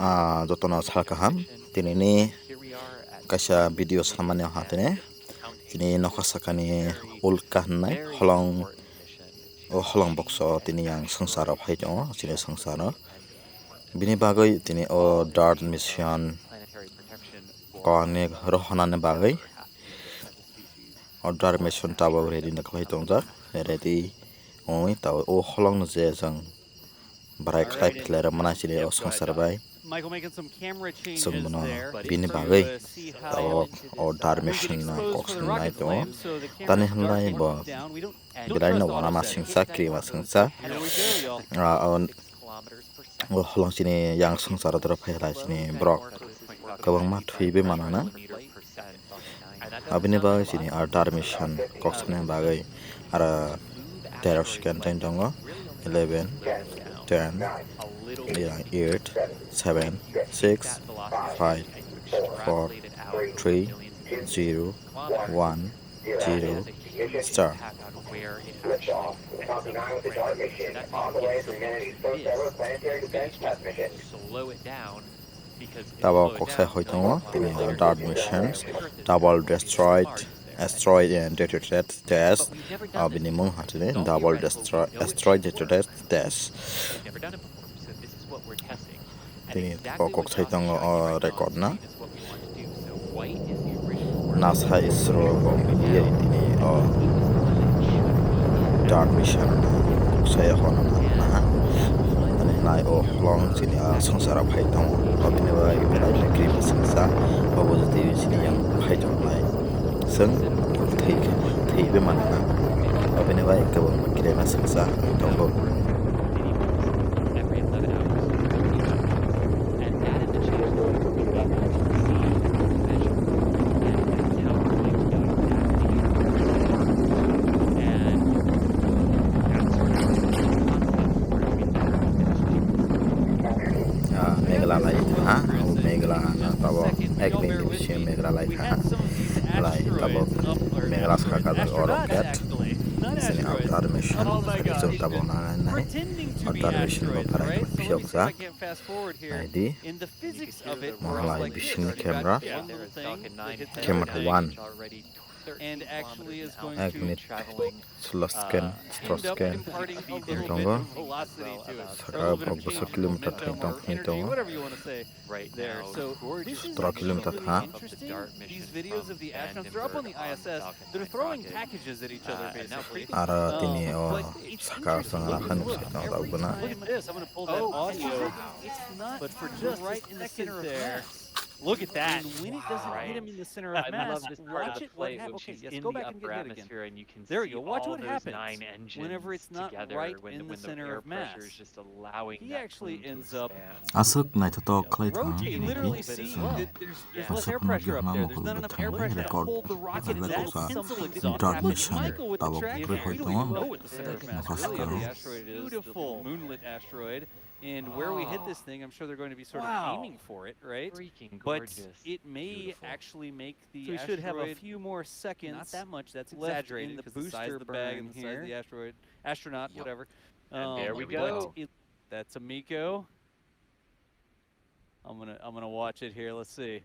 jotono salkaham tinini kaisa video samani hatene tini nokasakani ulka hnai holong boxo tini yang sangsaro phai tongo chini sangsaro bini bagoi tini o dart mission kone rohanane bagoi o dart mission tabo ready na khai tongjak ready oi taw o holong je jang barai khai philera mana chini o sangsar bai Michael making some camera changes sungmono there bini to bagoi see taw how o dart we could mission na expose for koks the nai rocket to flame. So the tani cameras start hnai bo aiming down. We don't gilai na trust wana auto ma setting. singsa krima singsa Here we go, y'all. on o holong chini yang sangsaro dra phaila chini brok kabang ma thuibe manana abini bagoi chini ar dart mission koks ne bagoi ara 13 second time tongo 11 10 8 7 6 5 4 3 0 1 0 start tabo koksai hoitongo tini dart missions double destroyed asteroid and data test abini mung hatine double destroy asteroid data test tini koksai tongo record na NASA ISRO bombiye tini dart mission koksai hona na tani nai o long chini sangsara phai tongo abini bai belai na krim singsa obojiti chini yang phai tong lai sung thei be manana abini bai kabang krim singsa tongo megala lai ha megala na tabo ek mission megala lai ha lai tabo megala skaka da rocket sini outer mission so tabo na nai outer mission bo para phiok sa ID lai mission camera camera 1 And actually is going ek to minute slow scan end up scan imparting a little bit tongo of velocity to it. saka Or a little bit of bobo change, kilometer momentum, tong or ni energy, tongo whatever you want to say there. So this is 3 actually kilometer really ha interesting. These videos of the astronauts, they're up on the ISS. They're throwing packages at each other, basically. ara tini But it's saka interesting. sanga Look, khan look, sa tong every guna time. Look at this. I'm going to pull that audio. It's not, but for just right in the center there. Look at that. And when it doesn't hit him in the center of mass, watch it. What happens? Okay, yes, go back and get hit again. And you can There see you go. Watch all what those happens 9 engines whenever it's not together right when, in the when the center air of mass. pressure is just allowing He that actually plume ends to up expand. asuk nai to klai thang rotate. You literally see that there's less air pressure up there. There's not enough air pressure to hold the rocket into that pencil exhaust. Michael with the track here, we don't even know what the center of mass really of the asteroid is. Beautiful moonlit asteroid. And where we hit this thing, I'm sure they're going to be sort of aiming for it, right? Freaking But gorgeous. it may actually make the asteroid. So we should have a few more seconds. Not that much. That's exaggerated. The booster bag and the size of the asteroid, astronaut, whatever. And there we go. That's a Miko. I'm gonna watch it here. Let's see.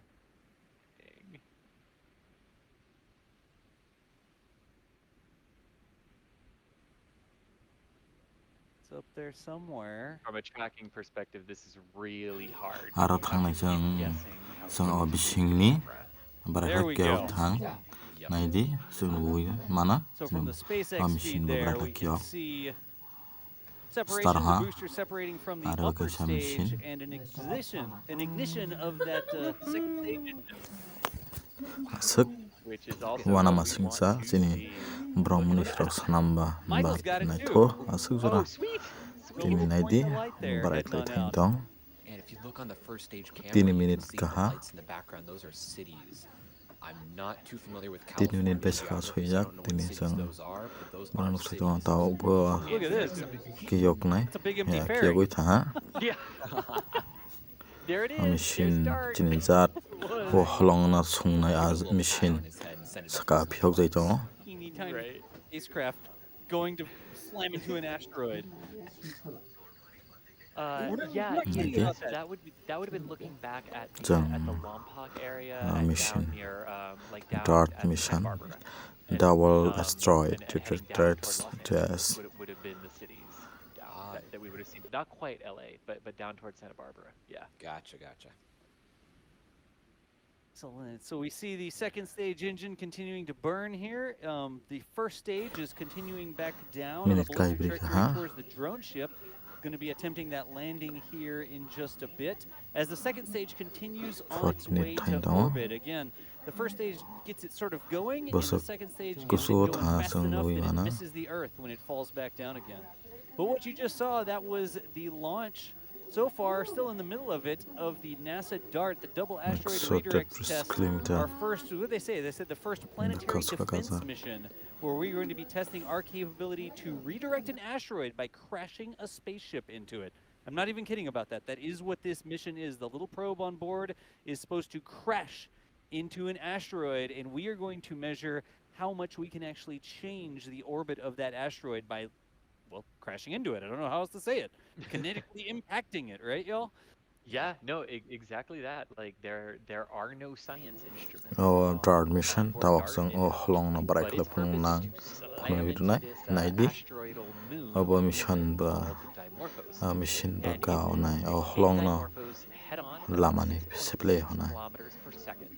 It's up there somewhere. From a tracking perspective, this is really hard. ara thang nai jang o bisingni bara There we hakyo go. thang nai di sung ui mana So from the SpaceX mission feed bo there, bara we can hakyo see separation, ha? the booster separating from the Ara upper ka stage, mission. and an ignition of that second stage. asuk Which is also wana what we masingsa want to chini see. brahmani shro sanamba ba Michael's got it nai too. to asuk Oh, jora sweet. tini nai di Light there, bara heading klai on thang out. tong And if you look on the first stage camera, Tini you can minute see ka the ha? lights in the background. Those are cities. I'm not too familiar with 3 California minute bes ka geography, so I soyak don't know tini what cities sang those are, but those bara are nuk sai cities. ta bo Look at this. kiyok nai It's a big empty ya fairing. kiyok tha Yeah. There it is. machine There's Dart. chini zat ho holong na sung nai az machine On his head and send it saka up. phiok jai to Teeny tiny Right. spacecraft going to slam into an asteroid. Yeah, Okay. that would have been looking back at the Then Lompoc area and down mission near like down DART at Santa mission Barbara, and double asteroid and heading down toward detectors Los Angeles TS. would have been the cities Ah, that we would have seen, but not quite LA, but down toward Santa Barbara. Yeah. gotcha, gotcha. Excellent. So we see the second stage engine continuing to burn here. The first stage is continuing back down on a Minute ballistic library, trajectory huh? towards the drone ship. Going to be attempting that landing here in just a bit. As the second stage continues on its 40 way to time orbit. Again, the first stage gets it sort of going, and the Busuk second stage gets it kusut going ha fast enough sungui that it mana. misses the Earth when it falls back down again. But what you just saw, that was the launch so far, still in the middle of it, of the NASA DART, the double asteroid So that redirect was test. kilometer. Our first, what did they say? They said the first planetary Kasuka defense Gaza. mission, where we're going to be testing our capability to redirect an asteroid by crashing a spaceship into it. I'm not even kidding about that. That is what this mission is. The little probe on board is supposed to crash into an asteroid, and we are going to measure how much we can actually change the orbit of that asteroid by, well, crashing into it. I don't know how else to say it. Kinetically impacting it, right, y'all? Yeah, no, exactly that. Like there are no science instruments. DART mission For tawak DART sung in hlong na particular, barai but kala its purpose is nang to slam phunoi into dunai this naidi asteroidal moon abo mission ba called Dimorphos. mission ba And it ka will onai hit hlong no Dimorphos head on at lamani 6.6 seple honai kilometers per second.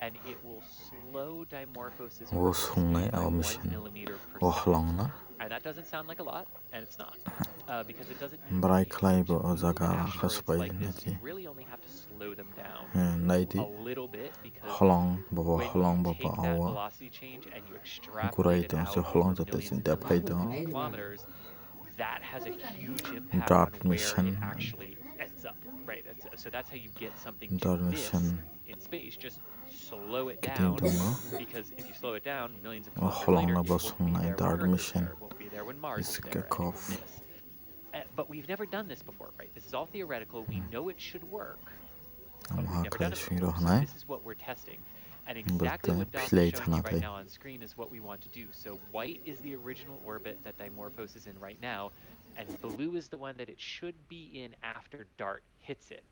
And it will slow Dimorphos's wo orbit sungnai speed by aw 1 mission millimeter per wo second. hlong na And that doesn't sound like a lot, and it's not, because it doesn't barai need to. khlai To bo move jaga asteroids khaspai like this, you nati really only have to slow them down naidi a little bit, because hlong bo when you hlong bo take that awa velocity change and you kurai extrapolate it to se out hlong over jate millions sin and da phai millions to of kilometers, that has a huge impact on DART where it mission actually ends up, right? So that's how you get something to DART miss mission in space. Just slow it kiting down, dungo because if you slow it down millions of wo kilometers hlong later, na it bo won't be sungnai there when DART Earth is mission there. It won't be there when Mars is is kick there, and it will off. miss. But we've never done this before, right? This is all theoretical. We know it should work, but we've never done it before. So this is what we're testing. And exactly what Doc is showing you right now on screen is what we want to do. So white is the original orbit that Dimorphos is in right now, and blue is the one that it should be in after DART hits it.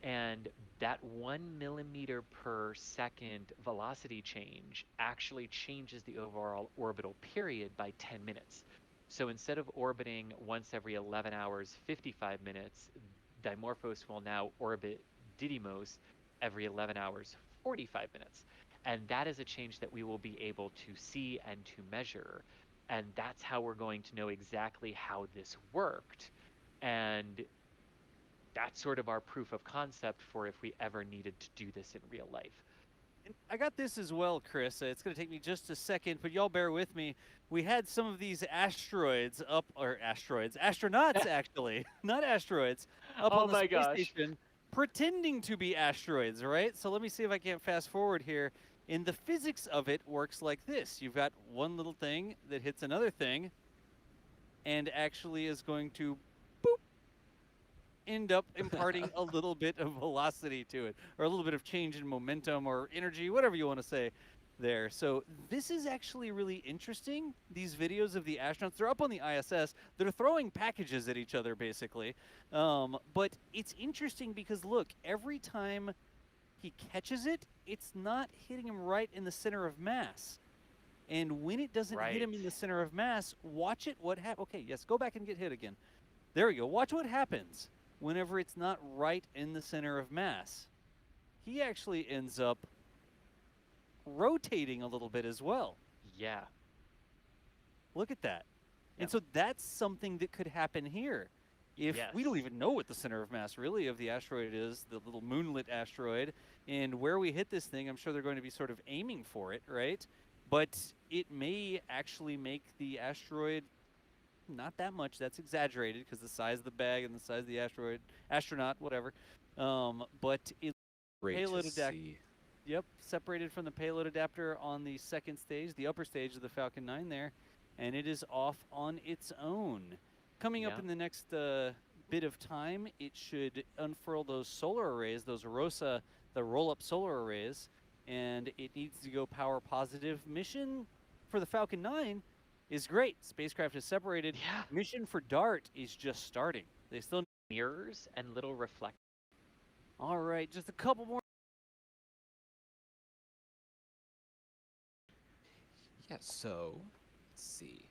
And that 1 millimeter per second velocity change actually changes the overall orbital period by 10 minutes. So instead of orbiting once every 11 hours, 55 minutes, Dimorphos will now orbit Didymos every 11 hours, 45 minutes. And that is a change that we will be able to see and to measure. And that's how we're going to know exactly how this worked. And that's sort of our proof of concept for if we ever needed to do this in real life. And I got this as well, Chris. It's going to take me just a second, but y'all bear with me. We had some of these astronauts actually, not asteroids, up Oh on the my space gosh. station pretending to be asteroids, right? So let me see if I can't fast forward here. And the physics of it works like this. You've got one little thing that hits another thing and actually is going to end up imparting a little bit of velocity to it, or a little bit of change in momentum or energy, whatever you want to say there. So this is actually really interesting. These videos of the astronauts, they're up on the ISS. They're throwing packages at each other, basically. But it's interesting because, look, every time he catches it, it's not hitting him right in the center of mass. And when it doesn't hit him in the center of mass, watch it. What happens? Okay, yes, go back and get hit again. There we go. Watch what happens whenever it's not right in the center of mass. He actually ends up rotating a little bit as well. Yeah. Look at that. Yep. And so that's something that could happen here. If we don't even know what the center of mass really of the asteroid is, the little moonlit asteroid, and where we hit this thing, I'm sure they're going to be sort of aiming for it, right? But it may actually make the asteroid not that much. That's exaggerated because the size of the bag and the size of the astronaut, whatever. But it payload adapter. Yep, separated from the payload adapter on the second stage, the upper stage of the Falcon 9 there, and it is off on its own. Coming up in the next bit of time, it should unfurl those solar arrays, those ROSA, the roll-up solar arrays, and it needs to go power positive. Mission for the Falcon 9 is great. Spacecraft is separated. Yeah. Mission for DART is just starting. They still mirrors and little reflect. All right, just a couple more. Yeah, so let's see.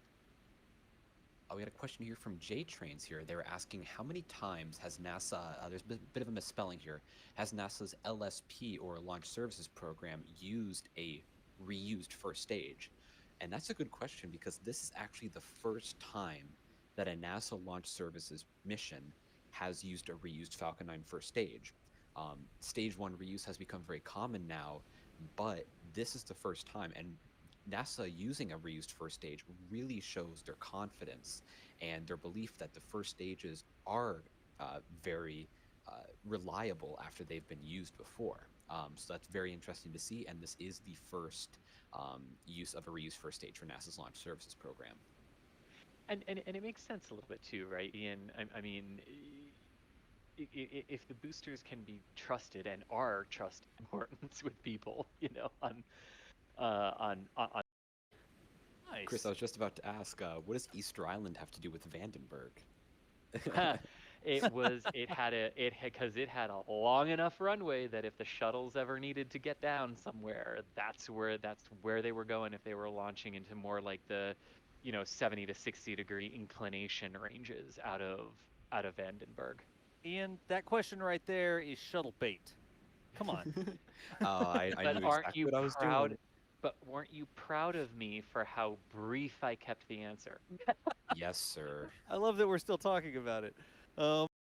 Oh, we got a question here from J-Trains here. They were asking how many times has NASA, there's a bit of a misspelling here, has NASA's LSP or Launch Services Program used a reused first stage? And that's a good question because this is actually the first time that a NASA Launch Services mission has used a reused Falcon 9 first stage. Stage 1 reuse has become very common now, but this is the first time, and NASA using a reused first stage really shows their confidence and their belief that the first stages are very reliable after they've been used before. So that's very interesting to see, and this is the first use of a reused first stage for NASA's Launch Services Program. And it makes sense a little bit too, right, Ian? I mean, if the boosters can be trusted and are trust importance with people, you know, on Nice. Chris, I was just about to ask, what does Easter Island have to do with Vandenberg? it had a long enough runway that if the shuttles ever needed to get down somewhere, that's where they were going if they were launching into more like the, 70 to 60 degree inclination ranges out of Vandenberg. And that question right there is shuttle bait. Come on. I knew exactly what I was doing. But weren't you proud of me for how brief I kept the answer? Yes, sir. I love that we're still talking about it.